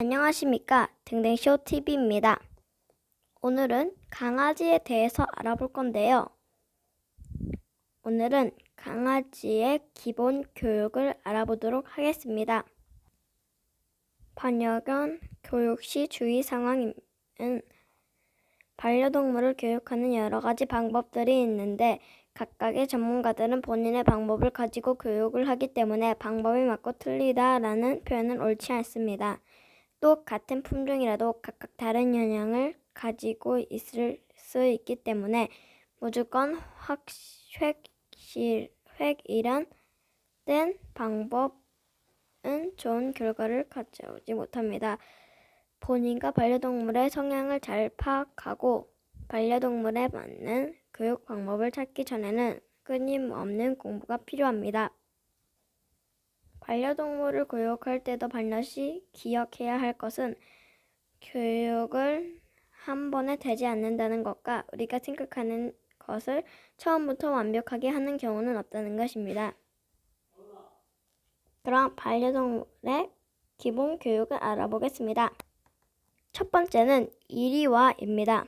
안녕하십니까. 댕댕쇼TV입니다. 오늘은 강아지에 대해서 알아볼 건데요. 오늘은 강아지의 기본 교육을 알아보도록 하겠습니다. 반려견 교육 시 주의사항은 반려동물을 교육하는 여러 가지 방법들이 있는데 각각의 전문가들은 본인의 방법을 가지고 교육을 하기 때문에 방법이 맞고 틀리다라는 표현은 옳지 않습니다. 또 같은 품종이라도 각각 다른 영향을 가지고 있을 수 있기 때문에 무조건 획일화된 방법은 좋은 결과를 가져오지 못합니다. 본인과 반려동물의 성향을 잘 파악하고 반려동물에 맞는 교육 방법을 찾기 전에는 끊임없는 공부가 필요합니다. 반려동물을 교육할 때도 반드시 기억해야 할 것은 교육을 한 번에 되지 않는다는 것과 우리가 생각하는 것을 처음부터 완벽하게 하는 경우는 없다는 것입니다. 그럼 반려동물의 기본 교육을 알아보겠습니다. 첫 번째는 이리 와입니다.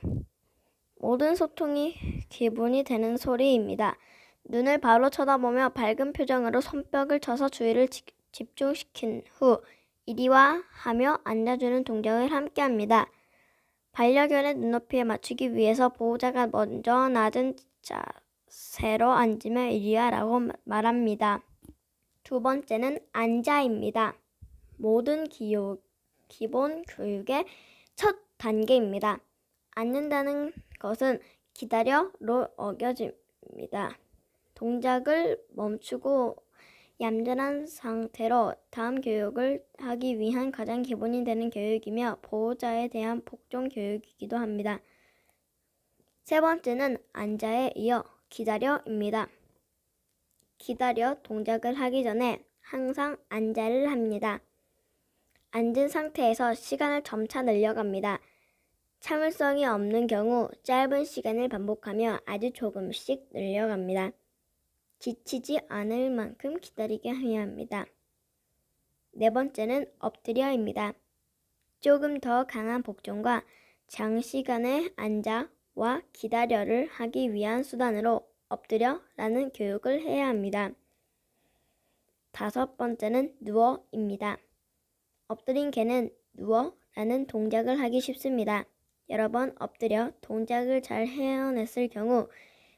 모든 소통이 기본이 되는 소리입니다. 눈을 바로 쳐다보며 밝은 표정으로 손뼉을 쳐서 주의를 집중시킨 후 이리 와 하며 앉아주는 동작을 함께합니다. 반려견의 눈높이에 맞추기 위해서 보호자가 먼저 낮은 자세로 앉으며 이리 와라고 말합니다. 두 번째는 앉아입니다. 모든 기본 교육의 첫 단계입니다. 앉는다는 것은 기다려로 어겨집니다. 동작을 멈추고 얌전한 상태로 다음 교육을 하기 위한 가장 기본이 되는 교육이며 보호자에 대한 복종 교육이기도 합니다. 세 번째는 앉아에 이어 기다려입니다. 기다려 동작을 하기 전에 항상 앉아를 합니다. 앉은 상태에서 시간을 점차 늘려갑니다. 참을성이 없는 경우 짧은 시간을 반복하며 아주 조금씩 늘려갑니다. 지치지 않을 만큼 기다리게 해야 합니다. 네 번째는 엎드려입니다. 조금 더 강한 복종과 장시간의 앉아와 기다려를 하기 위한 수단으로 엎드려라는 교육을 해야 합니다. 다섯 번째는 누워입니다. 엎드린 개는 누워라는 동작을 하기 쉽습니다. 여러 번 엎드려 동작을 잘 해냈을 경우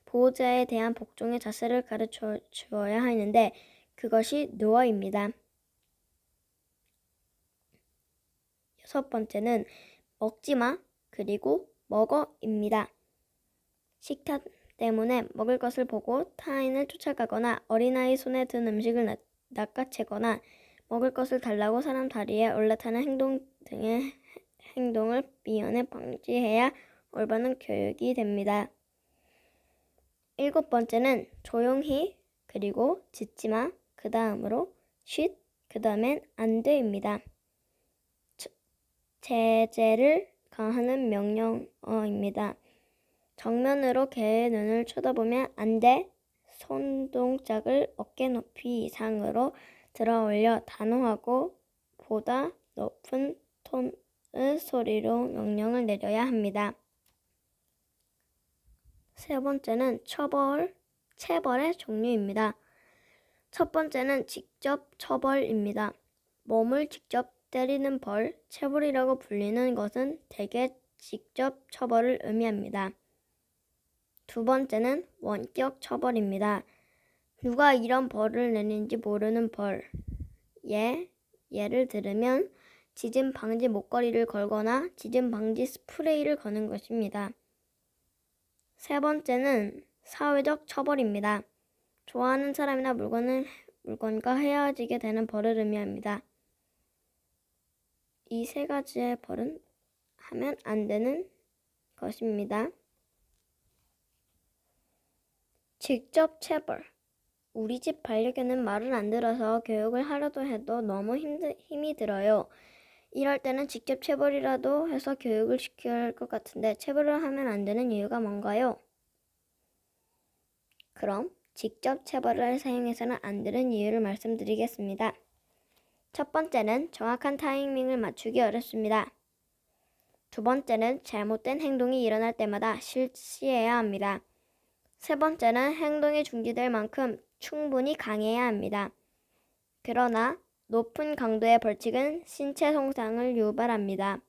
보호자에 대한 복종의 자세를 가르쳐 주어야 하는데 그것이 누워입니다. 여섯 번째는 먹지마 그리고 먹어입니다. 식탐 때문에 먹을 것을 보고 타인을 쫓아가거나 어린아이 손에 든 음식을 낚아채거나 먹을 것을 달라고 사람 다리에 올라타는 행동 등의 행동을 미연에 방지해야 올바른 교육이 됩니다. 일곱 번째는 조용히 그리고 짖지마 그 다음으로 쉿 그 다음엔 안돼입니다. 제재를 가하는 명령어입니다. 정면으로 개의 눈을 쳐다보면 안돼 손동작을 어깨 높이 이상으로 들어 올려 단호하고 보다 높은 톤의 소리로 명령을 내려야 합니다. 세 번째는 체벌의 종류입니다. 첫 번째는 직접 처벌입니다. 몸을 직접 때리는 벌, 체벌이라고 불리는 것은 대개 직접 처벌을 의미합니다. 두 번째는 원격 처벌입니다. 누가 이런 벌을 내는지 모르는 벌. 예를 들으면 짖음 방지 목걸이를 걸거나 짖음 방지 스프레이를 거는 것입니다. 세 번째는 사회적 처벌입니다. 좋아하는 사람이나 물건과 헤어지게 되는 벌을 의미합니다. 이 세 가지의 벌은 하면 안 되는 것입니다. 직접 체벌. 우리 집 반려견은 말을 안 들어서 교육을 하려도 해도 너무 힘이 들어요. 이럴 때는 직접 체벌이라도 해서 교육을 시켜야 할 것 같은데 체벌을 하면 안 되는 이유가 뭔가요? 그럼 직접 체벌을 사용해서는 안 되는 이유를 말씀드리겠습니다. 첫 번째는 정확한 타이밍을 맞추기 어렵습니다. 두 번째는 잘못된 행동이 일어날 때마다 실시해야 합니다. 세 번째는 행동이 중지될 만큼 충분히 강해야 합니다. 그러나 높은 강도의 벌칙은 신체 손상을 유발합니다.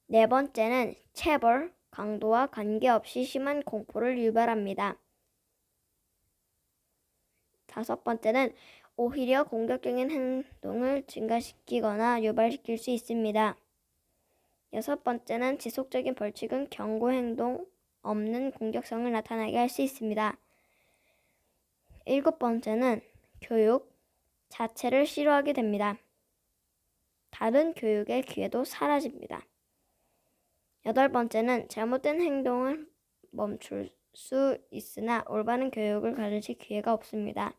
네 번째는 체벌, 강도와 관계없이 심한 공포를 유발합니다. 다섯 번째는 오히려 공격적인 행동을 증가시키거나 유발시킬 수 있습니다. 여섯 번째는 지속적인 벌칙은 경고 행동 없는 공격성을 나타나게 할 수 있습니다. 일곱 번째는 교육 자체를 싫어하게 됩니다. 다른 교육의 기회도 사라집니다. 여덟 번째는 잘못된 행동을 멈출 수 있으나 올바른 교육을 가르칠 기회가 없습니다.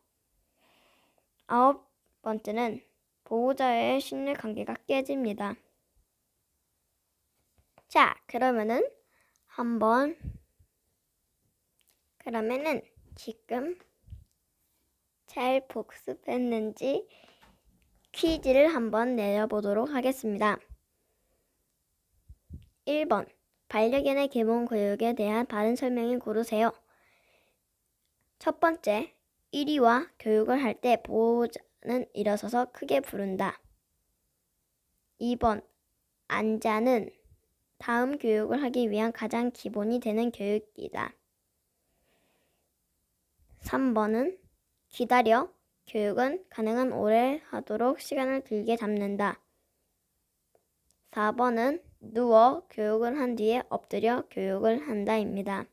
아홉 번째는 보호자의 신뢰 관계가 깨집니다. 자, 그러면은 지금 잘 복습했는지 퀴즈를 한번 내려보도록 하겠습니다. 1번 반려견의 기본 교육에 대한 바른 설명을 고르세요. 첫 번째, 1위와 교육을 할 때 보호자는 일어서서 크게 부른다. 2번, 앉아는 다음 교육을 하기 위한 가장 기본이 되는 교육이다. 3번은 기다려, 교육은 가능한 오래 하도록 시간을 길게 잡는다. 4번은 누워, 교육을 한 뒤에 엎드려 교육을 한다입니다.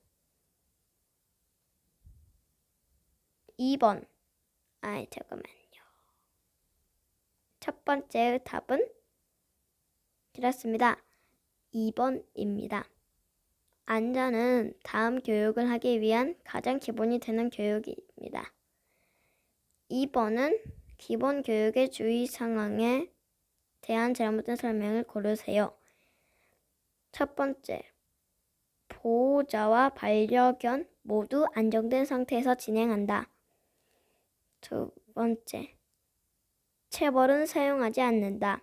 2번, 첫 번째 답은 틀렸습니다. 2번입니다. 앉아는 다음 교육을 하기 위한 가장 기본이 되는 교육입니다. 2번은 기본 교육의 주의 상황에 대한 잘못된 설명을 고르세요. 첫 번째, 보호자와 반려견 모두 안정된 상태에서 진행한다. 두 번째, 체벌은 사용하지 않는다.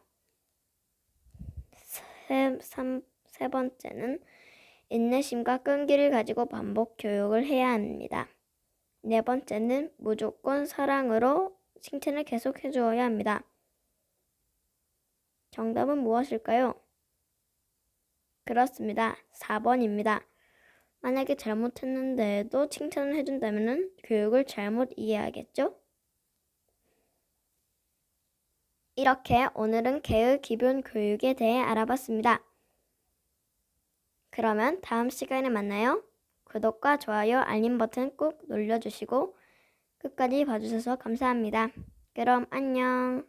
세 번째는 인내심과 끈기를 가지고 반복 교육을 해야 합니다. 네 번째는 무조건 사랑으로 칭찬을 계속 해주어야 합니다. 정답은 무엇일까요? 그렇습니다. 4번입니다. 만약에 잘못했는데도 칭찬을 해준다면 교육을 잘못 이해하겠죠? 이렇게 오늘은 개의 기본 교육에 대해 알아봤습니다. 그러면 다음 시간에 만나요. 구독과 좋아요, 알림 버튼 꼭 눌러주시고 끝까지 봐주셔서 감사합니다. 그럼 안녕.